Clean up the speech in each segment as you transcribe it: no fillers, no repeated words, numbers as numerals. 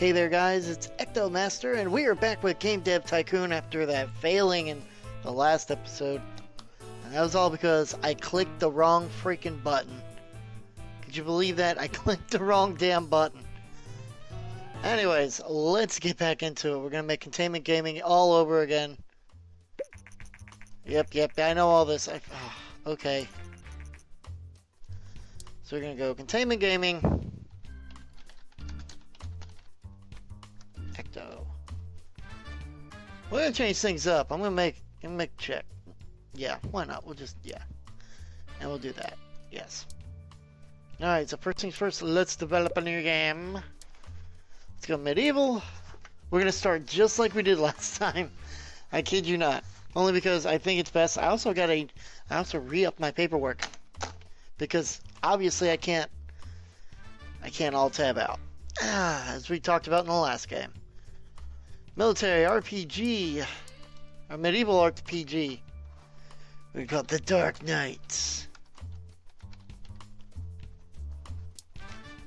Hey there guys, it's Ectomaster and we are back with Game Dev Tycoon after that failing in the last episode. And that was all because I clicked the wrong freaking button. Could you believe that? I clicked the wrong damn button. Anyways, let's get back into it. We're going to make Containment Gaming all over again. Yep, I know all this. Okay. So we're going to go Containment Gaming. Ecto. We're going to change things up. I'm going to make check. Yeah, why not? We'll just, yeah. And we'll do that. Yes. Alright, so first things first, let's develop a new game. Let's go medieval. We're going to start just like we did last time. I kid you not. Only because I think it's best. I also re-up my paperwork. Because obviously I can't alt tab out. As we talked about in the last game. Military RPG. Or medieval RPG. We got the Dark Knights.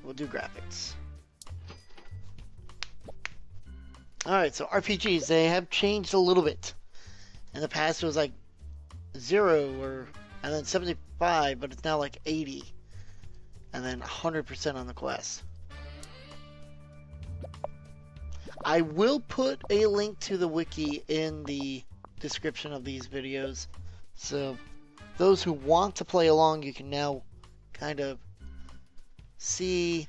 We'll do graphics. Alright, so RPGs, they have changed a little bit. In the past it was like 0 and then 75, but it's now like 80. And then 100% on the quest. I will put a link to the wiki in the description of these videos. So those who want to play along, you can now kind of see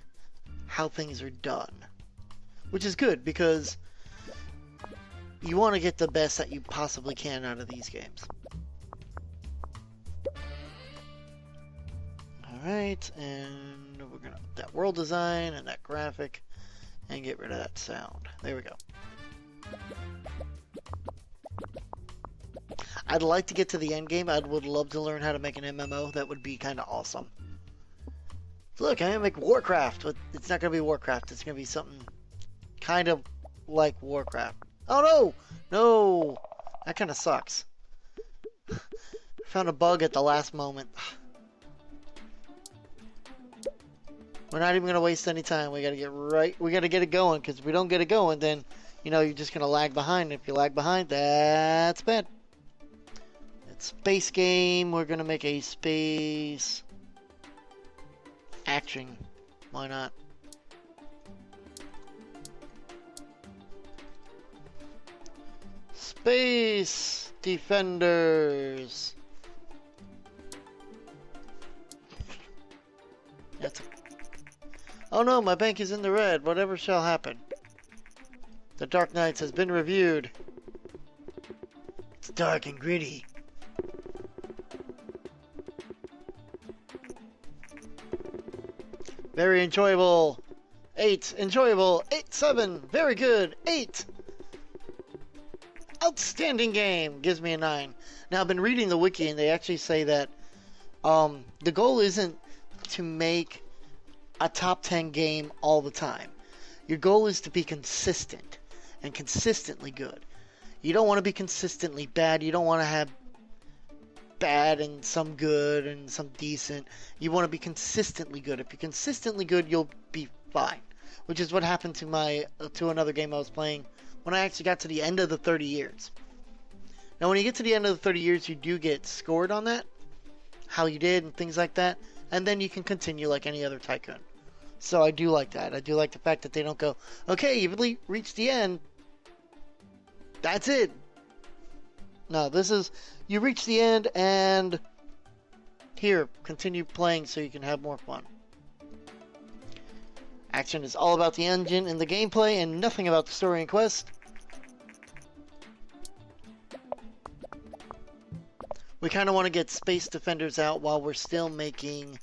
how things are done. Which is good because you want to get the best that you possibly can out of these games. Alright, and we're going to up that world design and that graphic and get rid of that sound. There we go. I'd like to get to the end game. I would love to learn how to make an MMO. That would be kind of awesome. Look, I'm going to make Warcraft, but it's not going to be Warcraft. It's going to be something kind of like Warcraft. Oh no! No! That kind of sucks. Found a bug at the last moment. We're not even going to waste any time. We got to get it going, because if we don't get it going, then, you know, you're just going to lag behind. If you lag behind, that's bad. It's space game. We're going to make a space action. Why not? Space Defenders. That's a... Oh no, my bank is in the red. Whatever shall happen. The Dark Knights has been reviewed. It's dark and gritty. Very enjoyable. 8. Enjoyable. 8, 7. Very good. 8. Outstanding game. Gives me a 9. Now, I've been reading the wiki, and they actually say that the goal isn't to make a top 10 game all the time. Your goal is to be consistent and consistently good. You don't want to be consistently bad. You don't want to have bad and some good and some decent. You want to be consistently good. If you're consistently good, you'll be fine. Which is what happened to another game I was playing when I actually got to the end of the 30 years. Now, when you get to the end of the 30 years, you do get scored on that, how you did and things like that, and then you can continue like any other Tycoon. So I do like that. I do like the fact that they don't go, okay, you've really reached the end. That's it. No, this is, you reach the end and here, continue playing so you can have more fun. Action is all about the engine and the gameplay and nothing about the story and quest. We kind of want to get Space Defenders out while we're still making,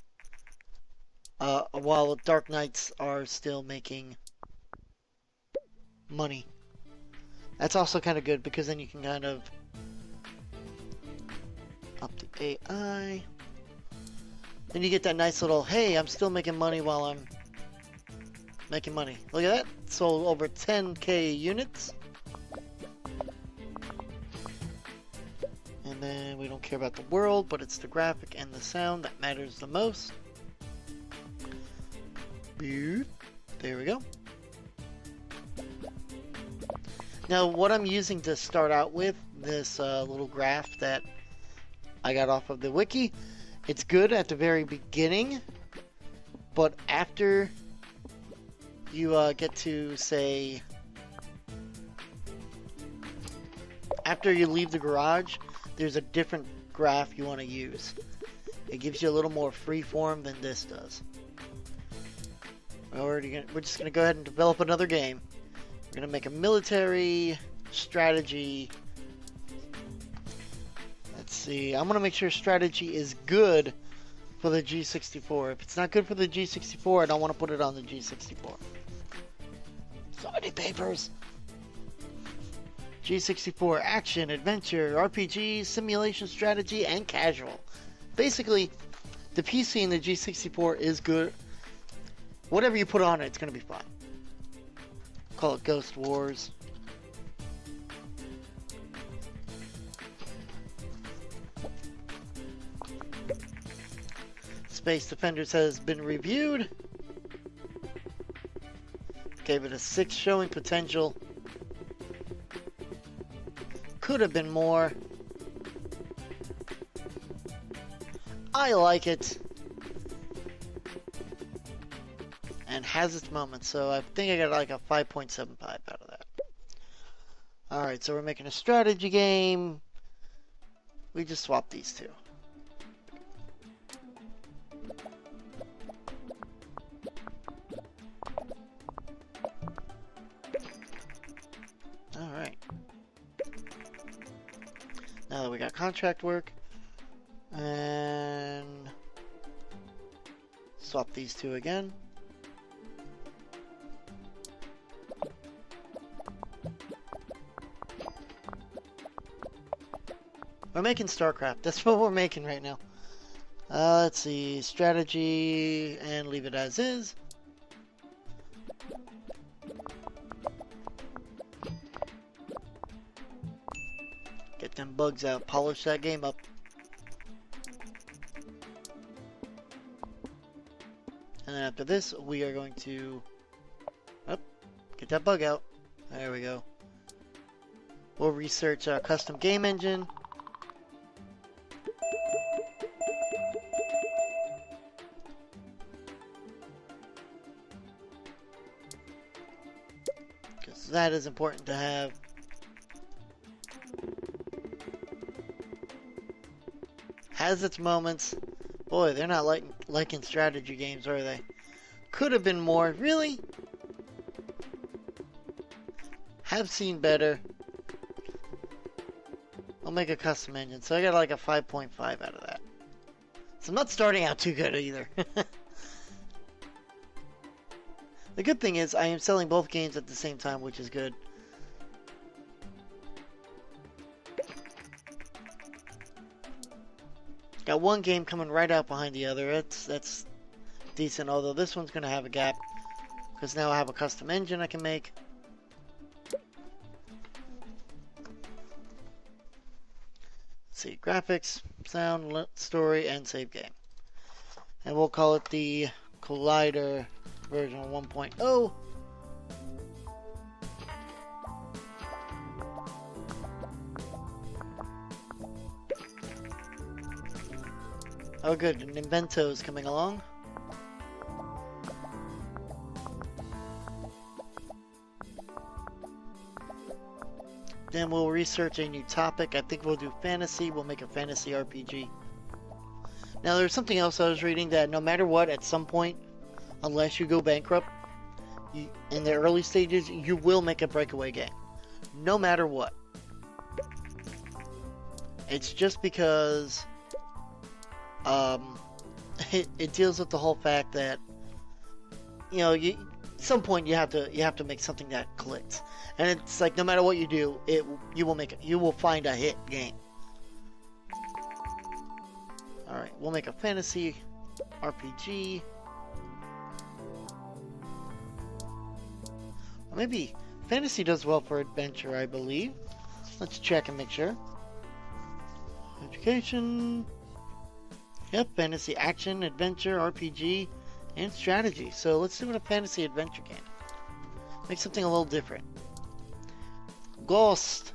while Dark Knights are still making money. That's also kind of good because then you can kind of up the AI. Then you get that nice little, hey, I'm still making money while I'm making money. Look at that. Sold over 10k units. And then we don't care about the world, but it's the graphic and the sound that matters the most. There we go. Now, what I'm using to start out with, this little graph that I got off of the wiki, it's good at the very beginning, but after you get to, say, after you leave the garage, there's a different graph you want to use. It gives you a little more freeform than this does. We're just going to go ahead and develop another game. We're going to make a military strategy. Let's see. I'm going to make sure strategy is good for the G64. If it's not good for the G64, I don't want to put it on the G64. Sorry, papers. G64 action, adventure, RPG, simulation, strategy, and casual. Basically, the PC and the G64 is good. Whatever you put on it, it's going to be fine. Call it Ghost Wars. Space Defenders has been reviewed. Gave it a 6 showing potential. Could have been more. I like it. And has its moments, so I think I got like a 5.75 out of that. Alright, so we're making a strategy game. We just swapped these two. Alright. Now that we got contract work, and swap these two again. We're making StarCraft. That's what we're making right now. Let's see. Strategy and leave it as is. Get them bugs out. Polish that game up. And then after this, we are going to get that bug out. There we go. We'll research our custom game engine. Because that is important to have. Has its moments. Boy, they're not liking strategy games, are they? Could have been more. Really? Have seen better. I'll make a custom engine. So I got like a 5.5 out of that. So I'm not starting out too good either. The good thing is I am selling both games at the same time, which is good. Got one game coming right out behind the other. That's decent, although this one's going to have a gap because now I have a custom engine I can make. Let's see, graphics, sound, story, and save game. And we'll call it the Collider version 1.0. Oh good, an Invento is coming along. Then we'll research a new topic. I think we'll do fantasy. We'll make a fantasy RPG. Now there's something else I was reading that no matter what, at some point, unless you go bankrupt, in the early stages, you will make a breakaway game. No matter what. It's just because it deals with the whole fact that, you know, at some point you have to make something that clicks, and it's like no matter what you do, you will find a hit game. All right, we'll make a fantasy RPG. Or maybe fantasy does well for adventure, I believe. Let's check and make sure. Education. Yep, fantasy action, adventure, RPG, and strategy. So let's do a fantasy adventure game. Make something a little different. Ghost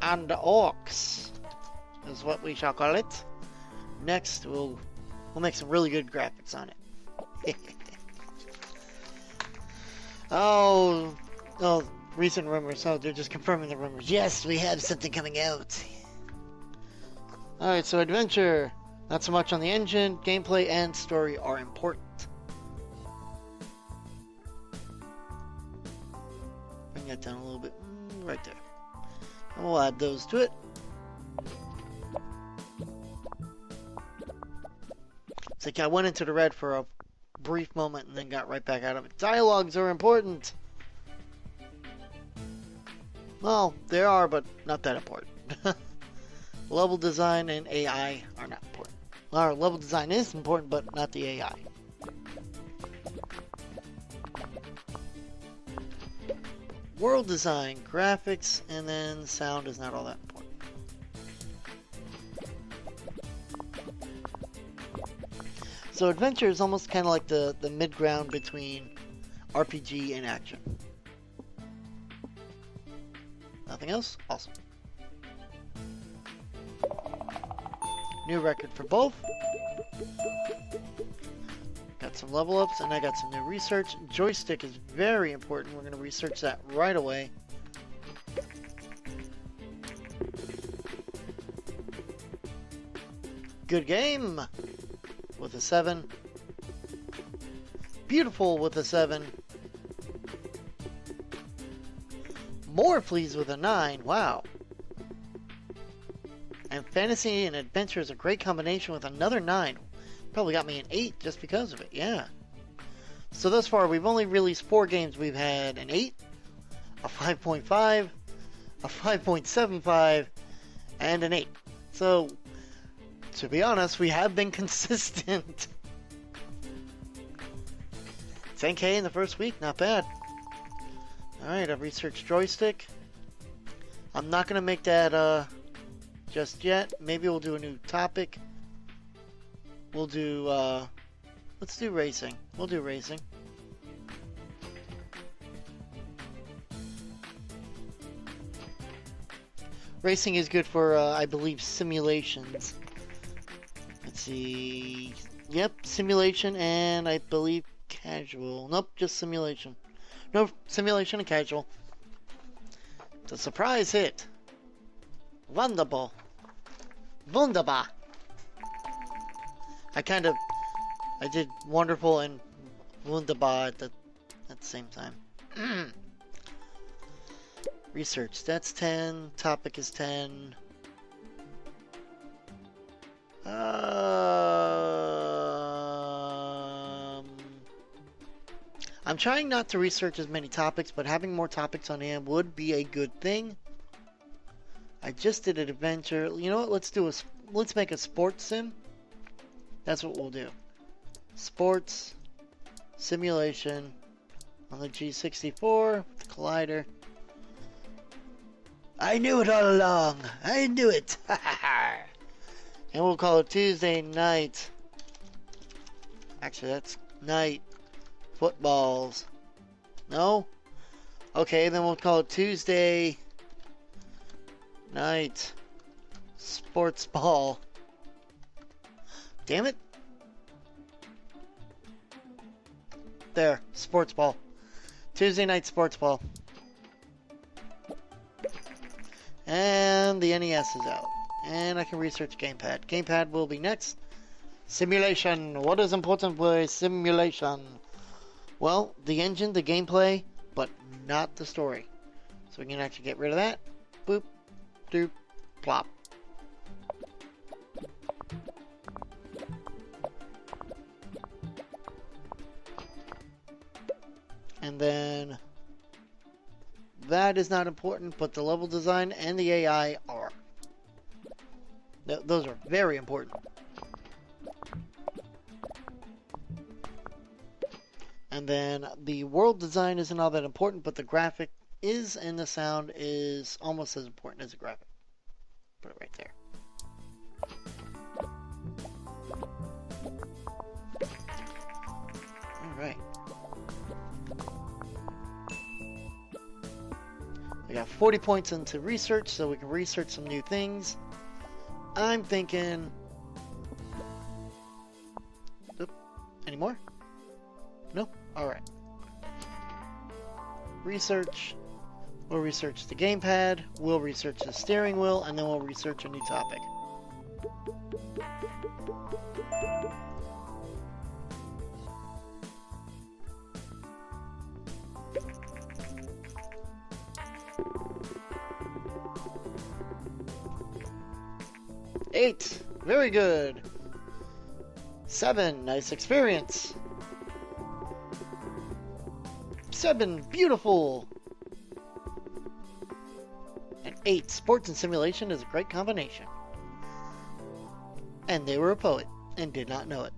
and Orcs is what we shall call it. Next, we'll make some really good graphics on it. Oh, recent rumors. Oh, they're just confirming the rumors. Yes, we have something coming out. Alright, so adventure. Not so much on the engine. Gameplay and story are important. Bring that down a little bit. Right there. And we'll add those to it. It's like I went into the red for a brief moment and then got right back out of it. Dialogues are important. Well, they are, but not that important. Level design and AI are not important. Our level design is important, but not the AI. World design, graphics, and then sound is not all that important. So adventure is almost kind of like the mid-ground between RPG and action. Nothing else? Awesome. New record for both. Got some level ups and I got some new research. Joystick is very important. We're going to research that right away. Good game with a 7. Beautiful with a 7. More pleased with a 9. Wow. And fantasy and adventure is a great combination with another 9. Probably got me an 8 just because of it. Yeah. So thus far, we've only released 4 games. We've had an 8, a 5.5, a 5.75, and an 8. So, to be honest, we have been consistent. 10K in the first week, not bad. Alright, I've researched joystick. I'm not going to make that just yet. Maybe we'll do a new topic. We'll do, let's do racing. We'll do racing. Racing is good for, I believe, simulations. Let's see. Yep, simulation and I believe casual. Nope, just simulation. No, simulation and casual. It's a surprise hit. Wonderful. Wunderbar. I did wonderful and wunderbar at the same time. Research, that's 10. Topic is 10. I'm trying not to research as many topics, but having more topics on hand would be a good thing. I just did an adventure. You know what? Let's make a sports sim. That's what we'll do. Sports simulation on the G64 with the collider. I knew it all along. I knew it. And we'll call it Tuesday night. Actually, that's night footballs. No? Okay, then we'll call it Tuesday night sports ball. Damn it. There, sports ball. Tuesday night sports ball. And the NES is out. And I can research gamepad. Gamepad will be next. Simulation. What is important with simulation? Well, the engine, the gameplay, but not the story. So we can actually get rid of that. Boop, doop, plop. And then that is not important, but the level design and the AI are. Those are very important. And then the world design isn't all that important, but the graphic is, and the sound is almost as important as the graphic. Put it right there. Alright. We got 40 points into research, so we can research some new things. I'm thinking... Oop. Any more? No? Alright. Research. We'll research the gamepad. We'll research the steering wheel. And then we'll research a new topic. Eight. Very good. 7. Nice experience. 7. Beautiful. And 8. Sports and simulation is a great combination. And they were a poet and did not know it.